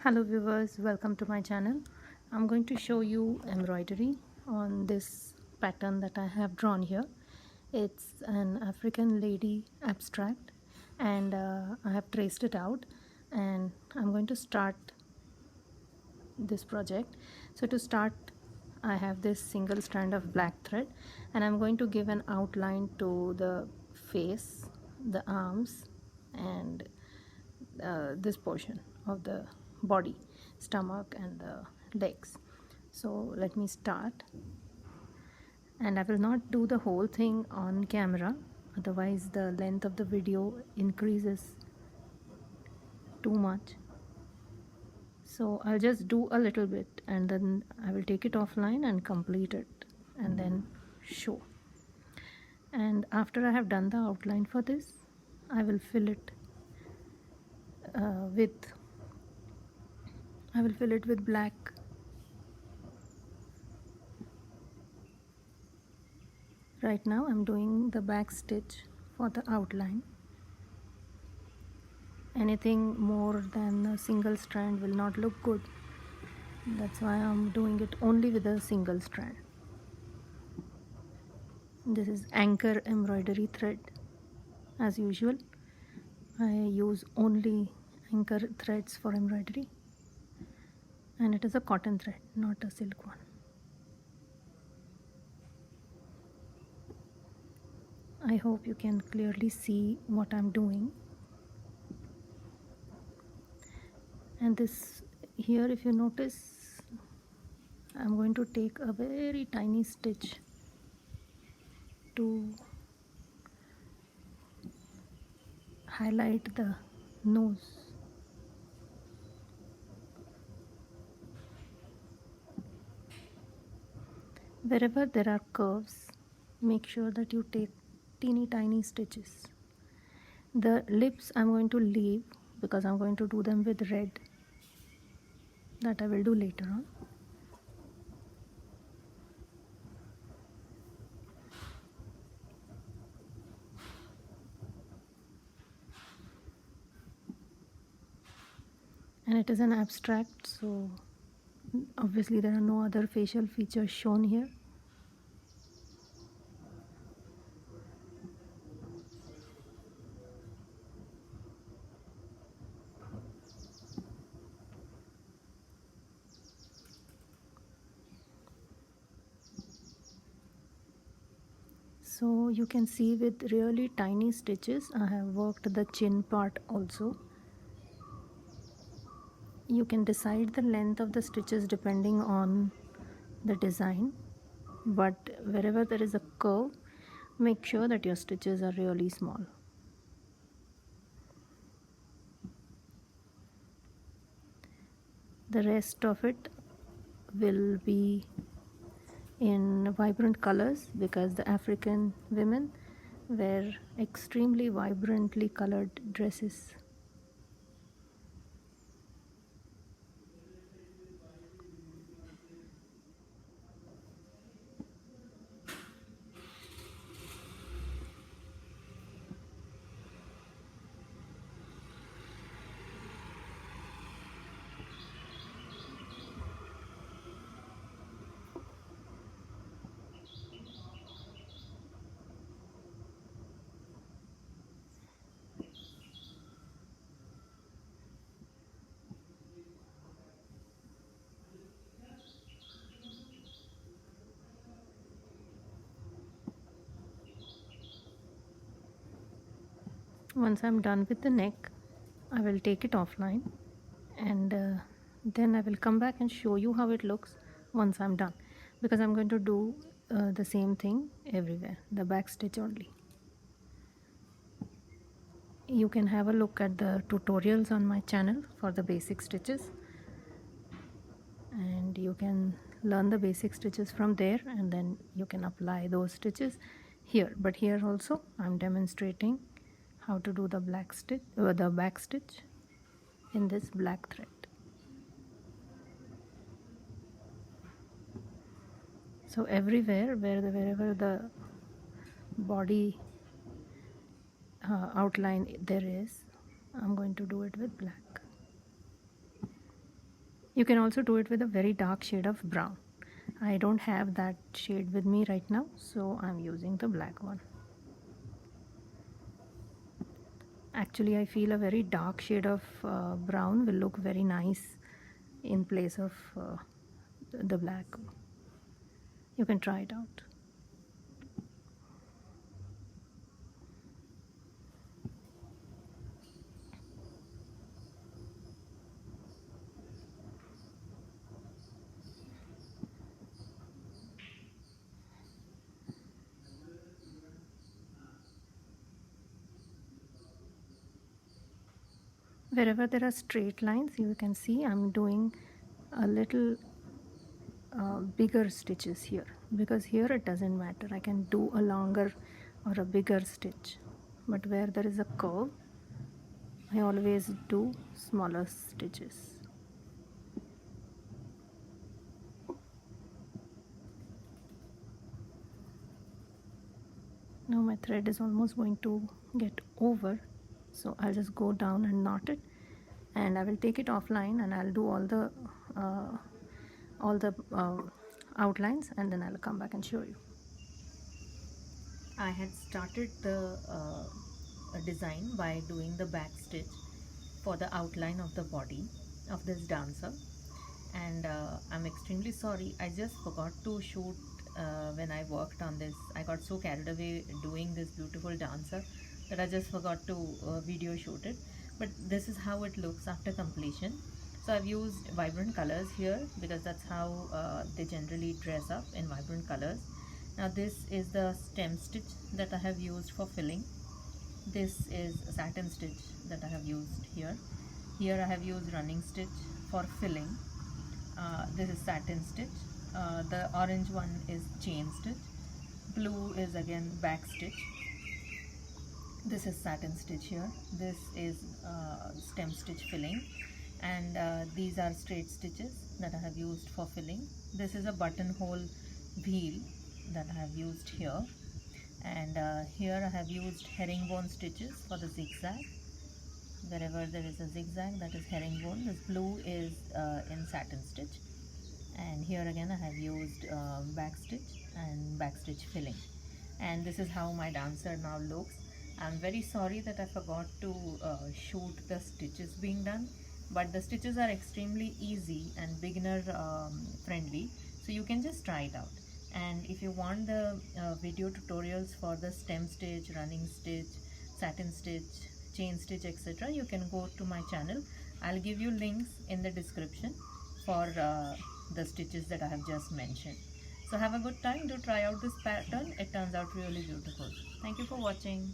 Hello viewers, welcome to my channel. I'm going to show you embroidery on this pattern that I have drawn here. It's an African lady abstract and I have traced it out, and I'm going to start this project. So to start, I have this single strand of black thread and I'm going to give an outline to the face, the arms, and this portion of the body, stomach and the legs. So let me start, and I will not do the whole thing on camera, otherwise the length of the video increases too much. So I'll just do a little bit and then I will take it offline and complete it and then show. And after I have done the outline for this, I will fill it with black. Right now I'm doing the back stitch for the outline. Anything more than a single strand will not look good. That's why I'm doing it only with a single strand. This is anchor embroidery thread. As usual, I use only anchor threads for embroidery, and it is a cotton thread, not a silk one. I hope you can clearly see what I'm doing. And this here, if you notice, I'm going to take a very tiny stitch to highlight the nose. Wherever there are curves, make sure that you take teeny tiny stitches. The lips I'm going to leave because I'm going to do them with red. That I will do later on. And it is an abstract, so obviously there are no other facial features shown here. So you can see with really tiny stitches I have worked the chin part also. You can decide the length of the stitches depending on the design, but wherever there is a curve, make sure that your stitches are really small. The rest of it will be in vibrant colors because the African women wear extremely vibrantly colored dresses. Once I'm done with the neck, I will take it offline and then I will come back and show you how it looks once I'm done, because I'm going to do the same thing everywhere, the back stitch only. You can have a look at the tutorials on my channel for the basic stitches, and you can learn the basic stitches from there and then you can apply those stitches here. But here also I'm demonstrating how to do the black stitch the back stitch in this black thread. So everywhere wherever the body outline there is, I'm going to do it with black. You can also do it with a very dark shade of brown. I don't have that shade with me right now, so I'm using the black one. Actually, I feel a very dark shade of brown will look very nice in place of the black. You can try it out. Wherever there are straight lines, you can see I'm doing a little bigger stitches here, because here it doesn't matter, I can do a longer or a bigger stitch, but where there is a curve I always do smaller stitches. Now my thread is almost going to get over, so I'll just go down and knot it, and I will take it offline and I'll do all the outlines, and then I'll come back and show you. I had started the design by doing the back stitch for the outline of the body of this dancer, and I'm extremely sorry, I just forgot to shoot when I worked on this. I got so carried away doing this beautiful dancer that I just forgot to video shoot it, but this is how it looks after completion. So I've used vibrant colors here because that's how they generally dress up, in vibrant colors. Now this is the stem stitch that I have used for filling. This is a satin stitch that I have used here. Here I have used running stitch for filling. This is satin stitch. The orange one is chain stitch. Blue is again back stitch. This is satin stitch here. This is stem stitch filling, and these are straight stitches that I have used for filling. This is a buttonhole wheel that I have used here, and here I have used herringbone stitches for the zigzag. Wherever there is a zigzag, that is herringbone. This blue is in satin stitch, and here again I have used back stitch and back stitch filling. And this is how my dancer now looks. I'm very sorry that I forgot to shoot the stitches being done, but the stitches are extremely easy and beginner friendly, so you can just try it out. And if you want the video tutorials for the stem stitch, running stitch, satin stitch, chain stitch, etc., you can go to my channel. I'll give you links in the description for the stitches that I have just mentioned. So have a good time, do try out this pattern, it turns out really beautiful. Thank you for watching.